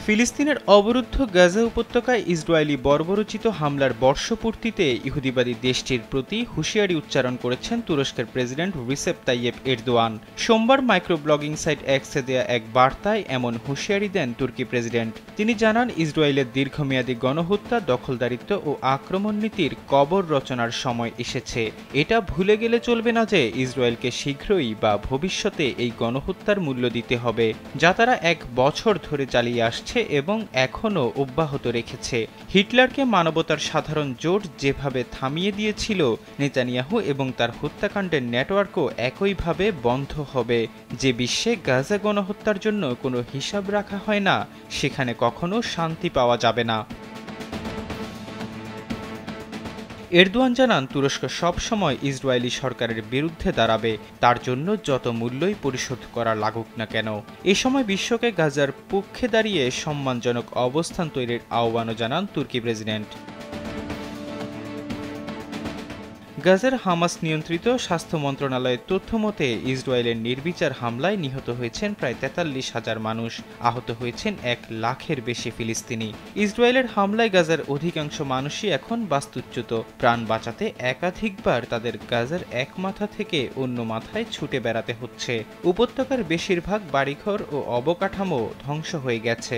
ফিলিস্তিনের অবরুদ্ধ গাজা উপত্যকায় ইসরায়েলি বর্বরোচিত হামলার বর্ষপূর্তিতে ইহুদিবাদী দেশটির প্রতি হুঁশিয়ারি উচ্চারণ করেছেন তুরস্কের প্রেসিডেন্ট রিসেপ তাইয়েপ এরদোয়ান। সোমবার মাইক্রোব্লগিং সাইট এক্সে দেয়া এক বার্তায় এমন হুঁশিয়ারি দেন তুর্কি প্রেসিডেন্ট। তিনি জানান, ইসরায়েলের দীর্ঘমেয়াদী গণহত্যা, দখলদারিত্ব ও আক্রমণ নীতির কবর রচনার সময় এসেছে। এটা ভুলে গেলে চলবে না যে ইসরায়েলকে শীঘ্রই বা ভবিষ্যতে এই গণহত্যার মূল্য দিতে হবে, যা তারা 1 বছর ধরে চালিয়ে আসছে এবং এখনও অব্যাহত রেখেছে। হিটলারকে মানবতার সাধারণ জোট যেভাবে থামিয়ে দিয়েছিল, নেতানিয়াহু এবং তার হত্যাকাণ্ডের নেটওয়ার্কও একইভাবে বন্ধ হবে। যে বিশ্বে গাজা গণহত্যার জন্য কোনো হিসাব রাখা হয় না, সেখানে কখনো শান্তি পাওয়া যাবে না। এরদোয়ান জানান, তুরস্ক সবসময় ইসরায়েলি সরকারের বিরুদ্ধে দাঁড়াবে, তার জন্য যত মূল্যই পরিশোধ করা লাগুক না কেন। এ সময় বিশ্বকে গাজার পক্ষে দাঁড়িয়ে সম্মানজনক অবস্থান তৈরির আহ্বানও জানান তুর্কি প্রেসিডেন্ট। গাজার হামাস নিয়ন্ত্রিত স্বাস্থ্য মন্ত্রণালয়ের তথ্য মতে, ইসরায়েলের নির্বিচার হামলায় নিহত হয়েছেন প্রায় 43,000 মানুষ, আহত হয়েছেন 1 লাখের বেশি ফিলিস্তিনি। ইসরায়েলের হামলায় গাজার অধিকাংশ মানুষই এখন বাস্তুচ্যুত। প্রাণ বাঁচাতে একাধিকবার তাদের গাজার এক মাথা থেকে অন্য মাথায় ছুটে বেড়াতে হচ্ছে। উপত্যকার বেশিরভাগ বাড়িঘর ও অবকাঠামো ধ্বংস হয়ে গেছে।